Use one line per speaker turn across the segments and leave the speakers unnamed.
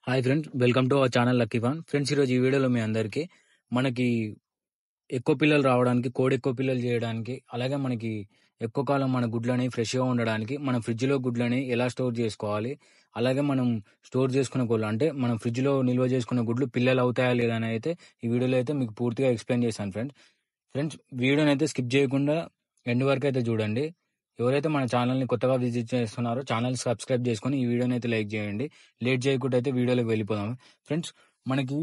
Hi friends, welcome to our channel lucky one. Friends, ఈరోజు ఈ వీడియోలో మీ అందరికీ మనకి ఎక్కువ పిల్లలు రావడానికి, కోడి ఎక్కువ పిల్లలు చేయడానికి, అలాగే మనకి ఎక్కువ కాలం మన గుడ్లని ఫ్రెష్గా ఉండడానికి మనం ఫ్రిడ్జ్లో గుడ్లని ఎలా స్టోర్ చేసుకోవాలి, అలాగే మనం స్టోర్ చేసుకున్న గుడ్లు అంటే మనం ఫ్రిడ్జ్లో నిల్వ చేసుకున్న గుడ్లు పిల్లలు అవుతాయా లేదా అని అయితే ఈ వీడియోలో అయితే మీకు పూర్తిగా ఎక్స్ప్లెయిన్ చేశాను ఫ్రెండ్స్. వీడియోని అయితే స్కిప్ చేయకుండా ఎండ్ వరకు అయితే చూడండి. ఎవరైతే మన ఛానల్ని కొత్తగా విజిట్ చేస్తున్నారో ఛానల్ సబ్స్క్రైబ్ చేసుకొని ఈ వీడియోని అయితే లైక్ చేయండి. లేట్ చేయకుండా అయితే వీడియోలోకి వెళ్ళిపోదాం. ఫ్రెండ్స్, మనకి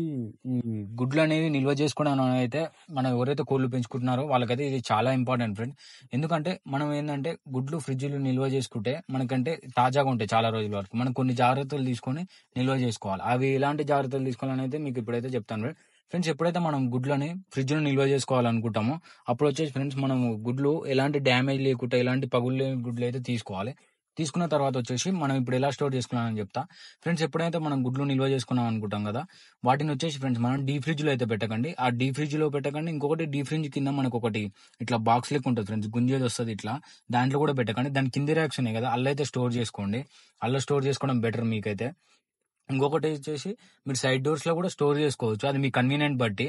ఈ గుడ్లు అనేవి నిల్వ చేసుకోవడం అయితే మనం ఎవరైతే కోళ్ళు పెంచుకుంటున్నారో వాళ్ళకైతే ఇది చాలా ఇంపార్టెంట్ ఫ్రెండ్. ఎందుకంటే మనం ఏంటంటే గుడ్లు ఫ్రిడ్జ్లో నిల్వ చేసుకుంటే మనకంటే తాజాగా ఉంటాయి చాలా రోజుల వరకు. మనం కొన్ని జాగ్రత్తలు తీసుకొని నిల్వ చేసుకోవాలి. అవి ఎలాంటి జాగ్రత్తలు తీసుకోవాలని అయితే మీకు ఇప్పుడైతే చెప్తాను ఫ్రెండ్. ఫ్రెండ్స్, ఎప్పుడైతే మనం గుడ్లని ఫ్రిడ్జ్లో నిల్వ చేసుకోవాలనుకుంటామో అప్పుడు వచ్చేసి ఫ్రెండ్స్ మనం గుడ్లు ఎలాంటి డ్యామేజ్ లేకుండా ఎలాంటి పగులు లేని గుడ్లు అయితే తీసుకోవాలి. తీసుకున్న తర్వాత వచ్చేసి మనం ఇప్పుడు ఎలా స్టోర్ చేసుకున్నామని చెప్తా. ఫ్రెండ్స్, ఎప్పుడైతే మనం గుడ్లు నిల్వ చేసుకున్నాం అనుకుంటాం కదా, వాటిని వచ్చేసి ఫ్రెండ్స్ మనం డీ ఫ్రిడ్జ్ లో అయితే పెట్టకండి. ఆ డీ ఫ్రిడ్జ్ లో పెట్టకండి. ఇంకొకటి డీ ఫ్రిడ్జ్ కింద మనకు ఒకటి ఇట్లా బాక్స్ లెక్క ఉంటుంది ఫ్రెండ్స్, గుంజేది వస్తుంది ఇట్లా, దాంట్లో కూడా పెట్టకండి. దాని కింది ర్యాక్స్ ఉన్నాయి కదా, అల్ల అయితే స్టోర్ చేసుకోండి. అల్ల స్టోర్ చేసుకోవడం బెటర్ మీకైతే. ఇంకొకటి వచ్చేసి మీరు సైడ్ డోర్స్ లో కూడా స్టోర్ చేసుకోవచ్చు, అది మీ కన్వీనియంట్ బట్టి.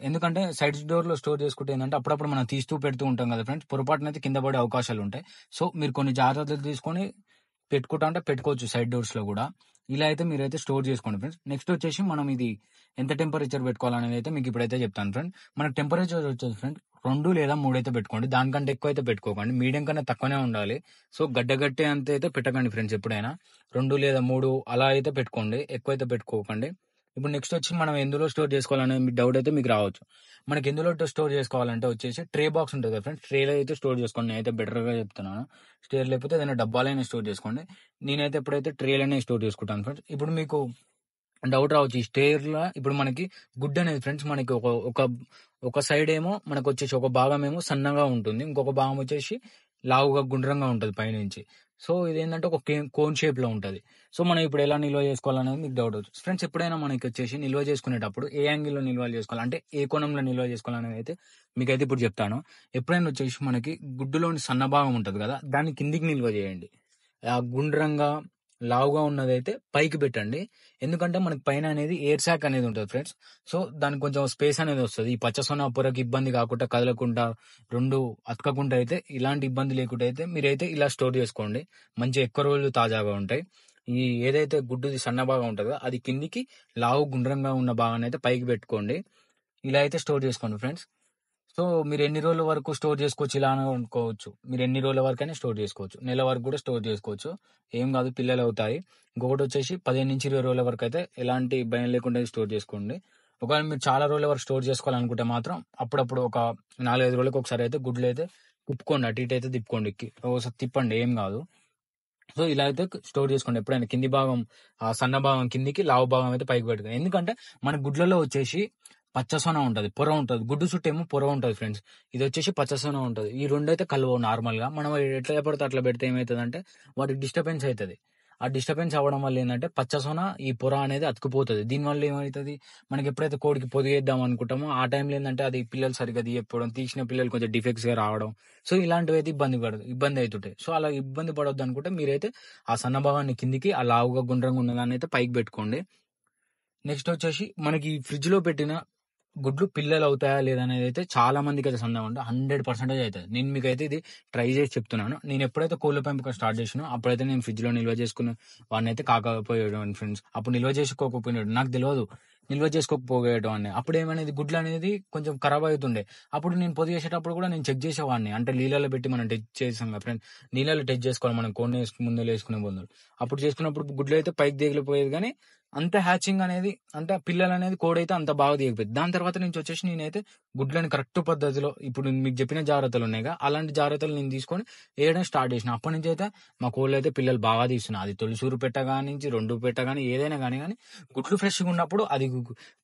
ఎందుకంటే సైడ్ డోర్ లో స్టోర్ చేసుకుంటే ఏంటంటే అప్పుడప్పుడు మనం తీస్తూ పెడుతూ ఉంటాం కదా ఫ్రెండ్స్, పొరపాటున అయితే కింద పడే అవకాశాలు ఉంటాయి. సో మీరు కొన్ని జాగ్రత్తలు తీసుకొని పెట్టుకుంటా అంటే పెట్టుకోవచ్చు సైడ్ డోర్స్ లో కూడా. ఇలా అయితే మీరైతే స్టోర్ చేసుకోండి ఫ్రెండ్స్. నెక్స్ట్ వచ్చేసి మనం ఇది ఎంత టెంపరేచర్ పెట్టుకోవాలనేది అయితే మీకు ఇప్పుడైతే చెప్తాను ఫ్రెండ్. మనకు టెంపరేచర్ వచ్చేసి ఫ్రెండ్ 2 లేదా 3 అయితే పెట్టుకోండి. దానికంటే ఎక్కువ అయితే పెట్టుకోకండి. మీడియం కన్నా తక్కువనే ఉండాలి. సో గడ్డగట్టే అంత అయితే పెట్టకండి ఫ్రెండ్స్. ఎప్పుడైనా 2 లేదా 3 అలా అయితే పెట్టుకోండి, ఎక్కువ అయితే పెట్టుకోకండి. ఇప్పుడు నెక్స్ట్ వచ్చి మనం ఎందులో స్టోర్ చేసుకోవాలనే మీ డౌట్ అయితే మీకు రావచ్చు. మనకి ఎందులో స్టోర్ చేసుకోవాలంటే వచ్చేసి ట్రే బాక్స్ ఉంటుంది కదా ఫ్రెండ్స్, ట్రేలో అయితే స్టోర్ చేసుకోండి. నేనైతే బెటర్గా చెప్తున్నాను. స్టేర్ లేకపోతే ఏదైనా డబ్బాలైనా స్టోర్ చేసుకోండి. నేనైతే ఎప్పుడైతే ట్రేలోనే స్టోర్ చేసుకుంటాను ఫ్రెండ్స్. ఇప్పుడు మీకు డౌట్ రావచ్చు, ఈ స్టేర్లో ఇప్పుడు మనకి గుడ్ అనేది ఫ్రెండ్స్ మనకి ఒక ఒక ఒక సైడ్ ఏమో మనకు వచ్చేసి ఒక భాగం ఏమో సన్నగా ఉంటుంది, ఇంకొక భాగం వచ్చేసి లావుగా గుండ్రంగా ఉంటుంది పైనుంచి. సో ఇది ఏంటంటే ఒక కోన్ షేప్ లో ఉంటుంది. సో మనం ఇప్పుడు ఎలా నిల్వ చేసుకోవాలనేది మీకు డౌట్ వచ్చు ఫ్రెండ్స్. ఎప్పుడైనా మనకి వచ్చేసి నిల్వ చేసుకునేటప్పుడు ఏ యాంగిల్లో నిల్వ చేసుకోవాలి అంటే ఏ కోణంలో నిల్వ చేసుకోవాలనేది అయితే మీకైతే ఇప్పుడు చెప్తాను. ఎప్పుడైనా వచ్చేసి మనకి గుడ్డులోని సన్న భాగం ఉంటుంది కదా, దాన్ని కిందికి నిల్వ చేయండి. ఆ గుండ్రంగా లావుగా ఉన్నదైతే పైకి పెట్టండి. ఎందుకంటే మనకి పైన అనేది ఎయిర్ శాక్ అనేది ఉంటుంది ఫ్రెండ్స్. సో దానికి కొంచెం స్పేస్ అనేది వస్తుంది. ఈ పచ్చసొన పొరకి ఇబ్బంది కాకుండా, కదలకుండా, రెండు అతకకుండా అయితే, ఇలాంటి ఇబ్బంది లేకుండా అయితే మీరైతే ఇలా స్టోర్ చేసుకోండి. మంచి ఎక్కువ రోజులు తాజాగా ఉంటాయి. ఈ ఏదైతే గుడ్డుది సన్న భాగం ఉంటుందో అది కిందికి, లావు గుండ్రంగా ఉన్న భాగాన్ని అయితే పైకి పెట్టుకోండి. ఇలా అయితే స్టోర్ చేసుకోండి ఫ్రెండ్స్. సో మీరు ఎన్ని రోజుల వరకు స్టోర్ చేసుకోవచ్చు ఇలా అనుకోవచ్చు. మీరు ఎన్ని రోజుల వరకైనా స్టోర్ చేసుకోవచ్చు. నెల వరకు కూడా స్టోర్ చేసుకోవచ్చు. ఏం కాదు, పిల్లలు అవుతాయి. ఇంకొకటి వచ్చేసి 15 నుంచి 20 రోజుల వరకు అయితే ఎలాంటి భయం లేకుండా స్టోర్ చేసుకోండి. ఒకవేళ మీరు చాలా రోజుల వరకు స్టోర్ చేసుకోవాలనుకుంటే మాత్రం అప్పుడప్పుడు ఒక 4-5 రోజులకు ఒకసారి అయితే గుడ్లు అయితే తిప్పుకోండి, అటు ఇటు అయితే తిప్పుకోండి. ఒకసారి తిప్పండి, ఏం కాదు. సో ఇలా అయితే స్టోర్ చేసుకోండి. ఎప్పుడైనా కింది భాగం, ఆ సన్న భాగం కిందికి, లావు భాగం అయితే పైకి పెట్టుకోండి. ఎందుకంటే మన గుడ్లలో వచ్చేసి పచ్చసొన ఉంటది, పొర ఉంటది. గుడ్డు చుట్టూ ఏమో పొర ఉంటది ఫ్రెండ్స్. ఇది వచ్చేసి పచ్చసొన ఉంటది. ఈ రెండు అయితే కలవవు నార్మల్ గా. మనం ఎట్లా పడితే అట్లా పెడితే ఏమవుతుంది అంటే వాటికి డిస్టర్బెన్స్ అవుతుంది. ఆ డిస్టర్బెన్స్ అవ్వడం వల్ల ఏంటంటే పచ్చసొన, ఈ పొర అనేది అతుకుపోతుంది. దీనివల్ల ఏమవుతుంది, మనకి ఎప్పుడైతే కోడికి పొదిగేద్దాం అనుకుంటామో ఆ టైంలో ఏంటంటే అది పిల్లలు సరిగ్గా తీయకపోవడం, తీసిన పిల్లలు కొంచెం డిఫెక్ట్స్ గా రావడం, సో ఇలాంటివి అయితే ఇబ్బంది అవుతుంటాయి. సో అలా ఇబ్బంది పడొద్దు అనుకుంటే మీరైతే ఆ సన్న భాగాన్ని కిందికి, ఆ లావుగా గుండ్రంగా ఉన్నదాన్ని అయితే పైకి పెట్టుకోండి. నెక్స్ట్ వచ్చేసి మనకి ఫ్రిడ్జ్ లో పెట్టిన గుడ్లు పిల్లలు అవుతాయా లేదా అనేది అయితే చాలా మందికి అయితే సందేహం ఉంటుంది. 100% అవుతుంది. నేను మీకు అయితే ఇది ట్రై చేసి చెప్తున్నాను. నేను ఎప్పుడైతే కోళ్ళ పెంపకం స్టార్ట్ చేసినో అప్పుడైతే నేను ఫ్రిడ్జ్ లో నిల్వ చేసుకున్న వాడిని అయితే కాకపోయాడు ఫ్రెండ్స్. అప్పుడు నిల్వ చేసుకోకపోయినాడు, నాకు తెలియదు నిల్వ చేసుకోకపోయేటం అని. అప్పుడు ఏమనేది గుడ్లు అనేది కొంచెం ఖరాబ్ అవుతుండే. అప్పుడు నేను పొది చేసేటప్పుడు కూడా నేను చెక్ చేసేవాడిని. అంటే నీళ్ళలో పెట్టి మనం టెస్ట్ చేసాం కదా ఫ్రెండ్, నీళ్ళలో టెస్ట్ చేసుకోవాలి మనం కోడిని ముందు వేసుకునే ముందు. అప్పుడు చేసుకున్నప్పుడు గుడ్లు అయితే పైకి దిగిలిపోయేది, కానీ అంత హ్యాచింగ్ అనేది, అంత పిల్లలు అనేది కోడి అయితే అంత బాగా దిగిపోయింది. దాని తర్వాత నుంచి వచ్చేసి నేనైతే గుడ్లని కరెక్ట్ పద్ధతిలో ఇప్పుడు మీకు చెప్పిన జాగ్రత్తలు ఉన్నాయిగా, అలాంటి జాగ్రత్తలు నేను తీసుకొని వేయడం స్టార్ట్ చేసిన. అప్పటి నుంచి అయితే మా కోళ్ళు అయితే పిల్లలు బాగా తీస్తున్నాయి. అది తొలిసూరు పెట్టగా నుంచి 2 పెట్టగాని ఏదైనా కానీ గుడ్లు ఫ్రెష్గా ఉన్నప్పుడు అది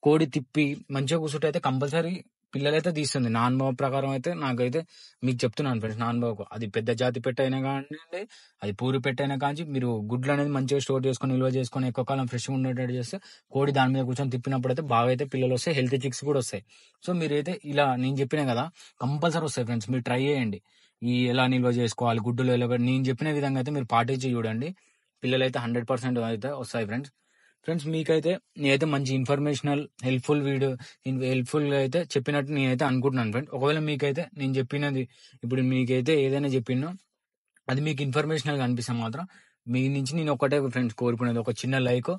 కోడి తిప్పి మంచిగా కూర్చుంటే అయితే కంపల్సరీ పిల్లలైతే తీస్తుంది. నా అనుభవం ప్రకారం అయితే నాకైతే మీకు చెప్తున్నాను ఫ్రెండ్స్, నా అనుభవం. అది పెద్ద జాతి పెట్ట అయినా కానివ్వండి, అది పూరి పెట్టైనా కానీ మీరు గుడ్లు అనేది మంచిగా స్టోర్ చేసుకొని నిల్వ చేసుకొని ఎక్కువ కాలం ఫ్రెష్గా ఉండేటట్టు చేస్తే కోడి దాని మీద కూర్చొని తిప్పినప్పుడు అయితే బాగా అయితే పిల్లలు వస్తాయి, హెల్తీ చిక్స్ కూడా వస్తాయి. సో మీరైతే ఇలా నేను చెప్పినా కదా, కంపల్సరీ వస్తాయి ఫ్రెండ్స్. మీరు ట్రై చేయండి. ఈ ఎలా నిల్వ చేసుకోవాలి గుడ్డులు ఎలా నేను చెప్పిన విధంగా అయితే మీరు పాటించి చూడండి. పిల్లలు అయితే 100% అయితే వస్తాయి ఫ్రెండ్స్. ఫ్రెండ్స్ మీకైతే నేనైతే మంచి ఇన్ఫర్మేషనల్ హెల్ప్ఫుల్గా అయితే చెప్పినట్టు నేనైతే అనుకుంటున్నాను ఫ్రెండ్స్. ఒకవేళ మీకైతే నేను చెప్పినది ఇప్పుడు మీకైతే ఏదైనా చెప్పినో అది మీకు ఇన్ఫర్మేషనల్గా అనిపిస్తే మాత్రం మీ నుంచి నేను ఒకటే ఫ్రెండ్స్ కోరుకునేది, ఒక చిన్న లైక్.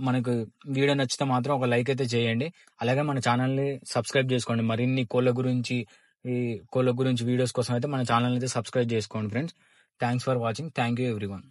మనకు వీడియో నచ్చితే మాత్రం ఒక లైక్ అయితే చేయండి. అలాగే మన ఛానల్ని సబ్స్క్రైబ్ చేసుకోండి. మరిన్ని కోళ్ళ గురించి వీడియోస్ కోసం అయితే మన ఛానల్ అయితే సబ్స్క్రైబ్ చేసుకోండి friends. Thanks for watching. Thank you everyone.